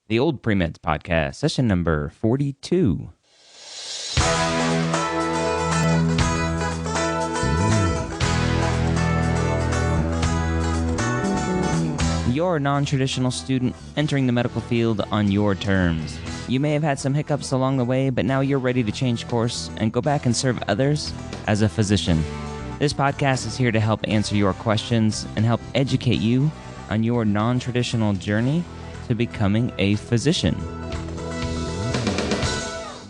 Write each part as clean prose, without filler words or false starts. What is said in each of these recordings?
the Old Premeds Podcast, session number 42. You're a non-traditional student entering the medical field on your terms. You may have had some hiccups along the way, but now you're ready to change course and go back and serve others as a physician. This podcast is here to help answer your questions and help educate you on your non-traditional journey to becoming a physician.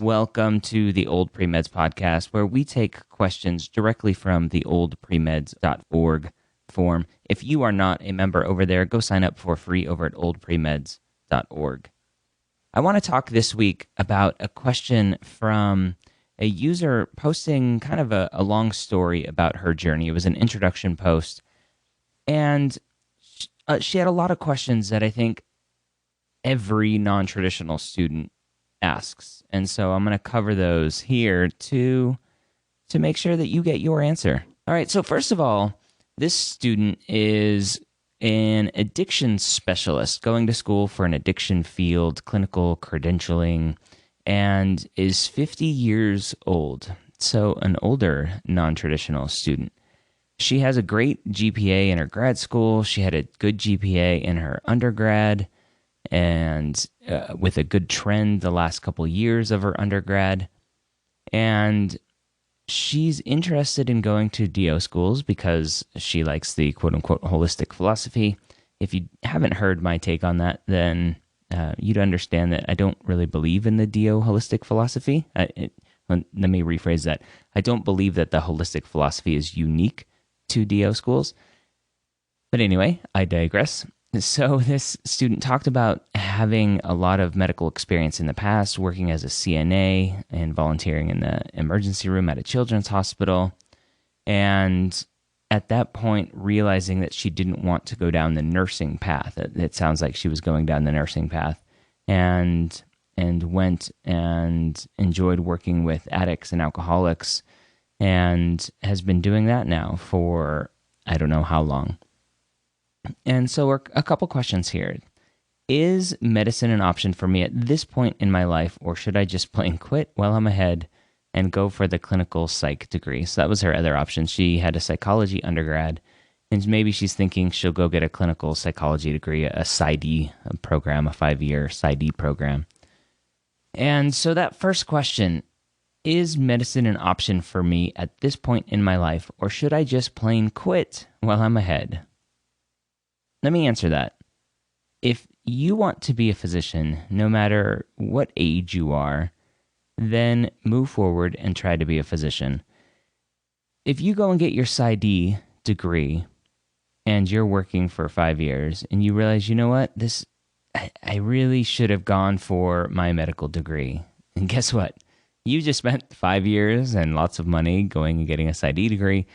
Welcome to the Old Premeds Podcast, where we take questions directly from the oldpremeds.org form. If you are not a member over there, go sign up for free over at oldpremeds.org. I want to talk this week about a question from a user posting kind of a long story about her journey. It was an introduction post, and she had a lot of questions that I think every non-traditional student asks. And so I'm going to cover those here to make sure that you get your answer. All right, so first of all, this student is an addiction specialist going to school for an addiction field, clinical credentialing, and is 50 years old. So an older non-traditional student. She has a great GPA in her grad school. She had a good GPA in her undergrad, and with a good trend the last couple years of her undergrad. And she's interested in going to DO schools because she likes the quote-unquote holistic philosophy. If you haven't heard my take on that, then you'd understand that I don't really believe in the DO holistic philosophy. Let me rephrase that. I don't believe that the holistic philosophy is unique to DO schools. But anyway, I digress. So this student talked about having a lot of medical experience in the past, working as a CNA and volunteering in the emergency room at a children's hospital. And at that point, realizing that she didn't want to go down the nursing path. It sounds like she was going down the nursing path, and went and enjoyed working with addicts and alcoholics, and has been doing that now for I don't know how long. And so a couple questions here. Is medicine an option for me at this point in my life, or should I just plain quit while I'm ahead and go for the clinical psych degree? So that was her other option. She had a psychology undergrad, and maybe she's thinking she'll go get a clinical psychology degree, a PsyD program, a 5-year PsyD program. And so that first question, is medicine an option for me at this point in my life, or should I just plain quit while I'm ahead? Let me answer that. If you want to be a physician, no matter what age you are, then move forward and try to be a physician. If you go and get your PsyD degree and you're working for 5 years and you realize, you know what, I really should have gone for my medical degree. And guess what? You just spent 5 years and lots of money going and getting a PsyD degree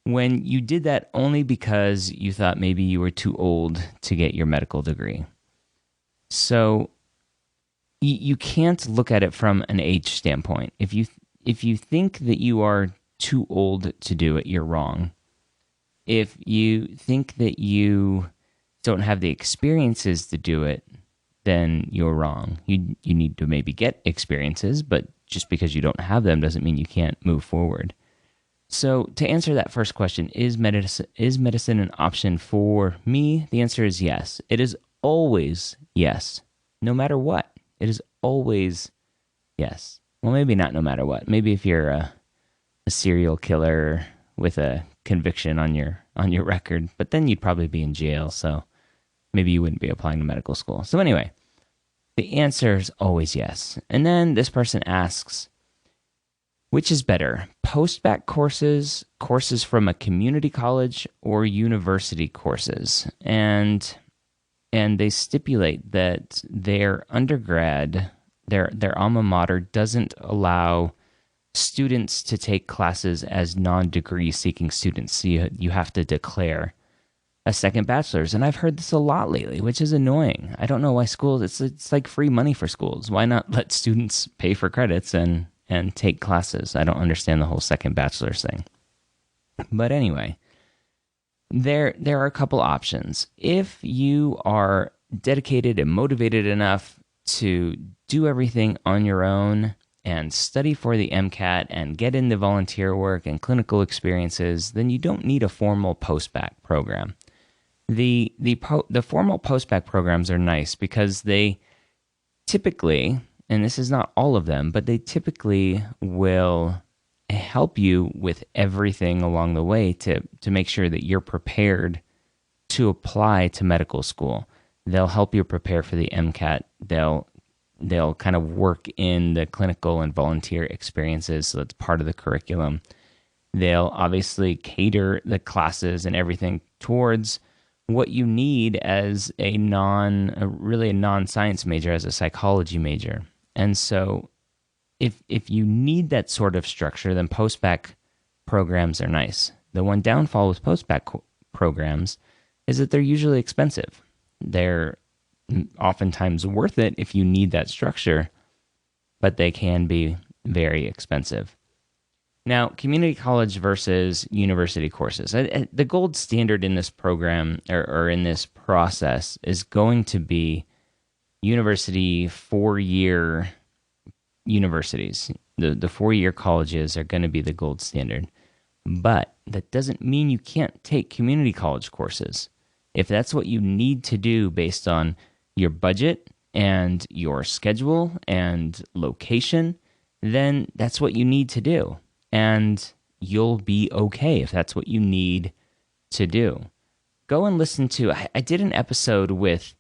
when you did that only because you thought maybe you were too old to get your medical degree. So you can't look at it from an age standpoint. If you think that you are too old to do it, you're wrong. If you think that you don't have the experiences to do it, then you're wrong. You need to maybe get experiences, but just because you don't have them doesn't mean you can't move forward. So to answer that first question, is medicine an option for me? The answer is yes. It is always yes, no matter what. It is always yes. Well, maybe not no matter what. Maybe if you're a serial killer with a conviction on your record, but then you'd probably be in jail, so maybe you wouldn't be applying to medical school. So anyway, the answer is always yes. And then this person asks, which is better, post-bacc courses from a community college, or university courses? And they stipulate that their undergrad, their alma mater, doesn't allow students to take classes as non-degree seeking students. So you have to declare a second bachelor's. And I've heard this a lot lately, which is annoying. I don't know why schools, it's like free money for schools. Why not let students pay for credits and take classes? I don't understand the whole second bachelor's thing. But anyway, there are a couple options. If you are dedicated and motivated enough to do everything on your own and study for the MCAT and get into volunteer work and clinical experiences, then you don't need a formal post-bacc program. The formal post-bacc programs are nice because they typically, and this is not all of them, but they typically will help you with everything along the way to make sure that you're prepared to apply to medical school. They'll help you prepare for the MCAT. They'll kind of work in the clinical and volunteer experiences, so that's part of the curriculum. They'll obviously cater the classes and everything towards what you need as a non-science major, as a psychology major. And so if you need that sort of structure, then post-bacc programs are nice. The one downfall with post-bacc programs is that they're usually expensive. They're oftentimes worth it if you need that structure, but they can be very expensive. Now, community college versus university courses. The gold standard in this program or in this process is going to be university 4-year universities. The 4-year colleges are going to be the gold standard. But that doesn't mean you can't take community college courses. If that's what you need to do based on your budget and your schedule and location, then that's what you need to do. And you'll be okay if that's what you need to do. Go and listen to, I did an episode with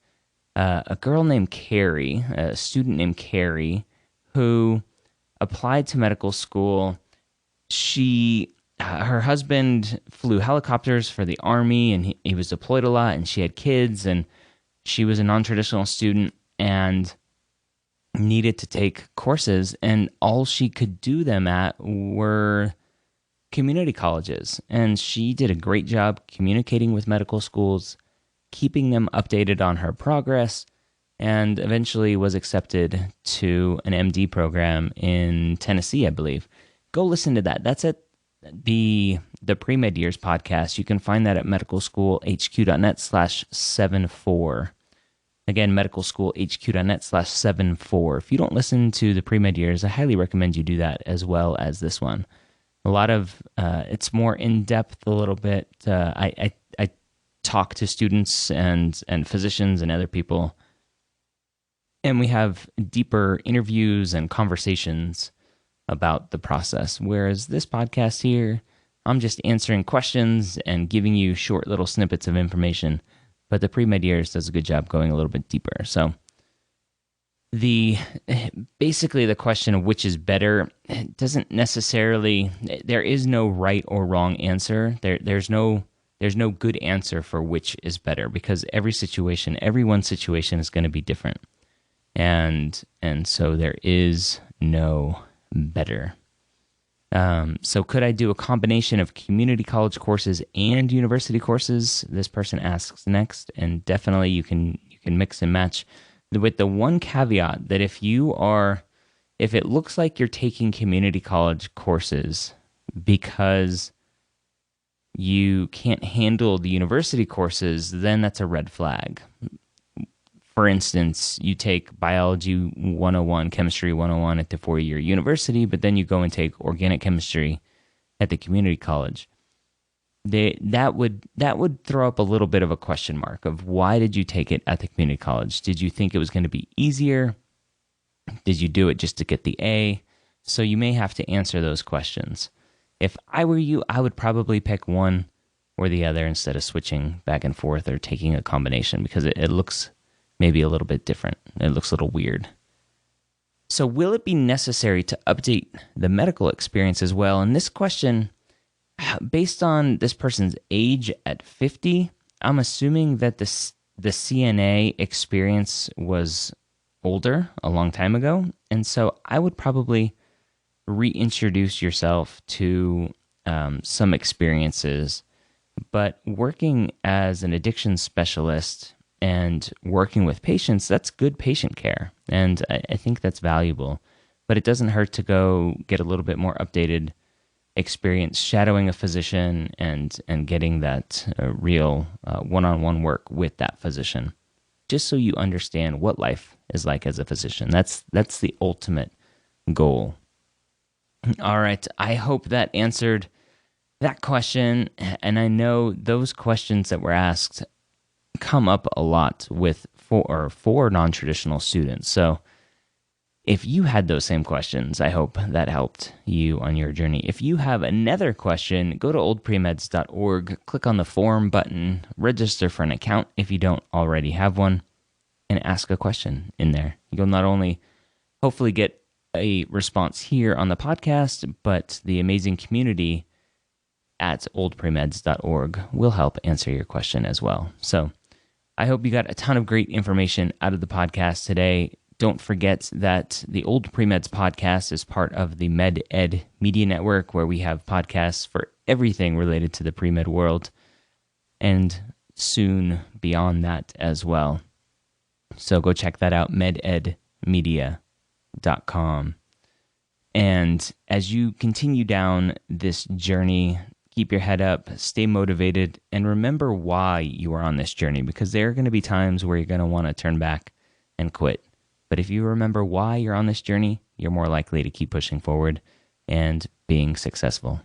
a girl named Carrie, a student named Carrie, who applied to medical school. Her husband flew helicopters for the Army, and he was deployed a lot, and she had kids, and she was a non-traditional student and needed to take courses, and all she could do them at were community colleges. And she did a great job communicating with medical schools, keeping them updated on her progress, and eventually was accepted to an MD program in Tennessee, I believe. Go listen to that. That's at the Premed Years podcast. You can find that at medicalschoolhq.net/74. Again, medicalschoolhq.net/74. If you don't listen to the Premed Years, I highly recommend you do that as well as this one. A lot of, it's more in-depth a little bit. I talk to students and physicians and other people, and we have deeper interviews and conversations about the process. Whereas this podcast here, I'm just answering questions and giving you short little snippets of information. But the Premed Years does a good job going a little bit deeper. So basically the question of which is better doesn't necessarily, there is no right or wrong answer. There's no good answer for which is better, because everyone's situation is going to be different. And so there is no better. So could I do a combination of community college courses and university courses? This person asks next, and definitely you can mix and match, with the one caveat that if it looks like you're taking community college courses because you can't handle the university courses, then that's a red flag. For instance, you take biology 101, chemistry 101 at the 4-year university, but then you go and take organic chemistry at the community college. That would throw up a little bit of a question mark of, why did you take it at the community college? Did you think it was going to be easier? Did you do it just to get the A? So you may have to answer those questions. If I were you, I would probably pick one or the other instead of switching back and forth or taking a combination, because it looks maybe a little bit different. It looks a little weird. So will it be necessary to update the medical experience as well? And this question, based on this person's age at 50, I'm assuming that the CNA experience was older, a long time ago. And so I would probably reintroduce yourself to some experiences. But working as an addiction specialist and working with patients, that's good patient care. And I think that's valuable. But it doesn't hurt to go get a little bit more updated experience shadowing a physician and getting that real one-on-one work with that physician. just so you understand what life is like as a physician. That's the ultimate goal. All right, I hope that answered that question, and I know those questions that were asked come up a lot with for non-traditional students. So if you had those same questions, I hope that helped you on your journey. If you have another question, go to oldpremeds.org, click on the form button, register for an account if you don't already have one, and ask a question in there. You'll not only hopefully get a response here on the podcast, but the amazing community at oldpremeds.org will help answer your question as well. So I hope you got a ton of great information out of the podcast today. Don't forget that the Old Premeds podcast is part of the Med Ed Media Network, where we have podcasts for everything related to the pre-med world, and soon beyond that as well. So go check that out, mededmedia.com. And as you continue down this journey, keep your head up, stay motivated, and remember why you are on this journey, because there are going to be times where you're going to want to turn back and quit. But if you remember why you're on this journey, you're more likely to keep pushing forward and being successful.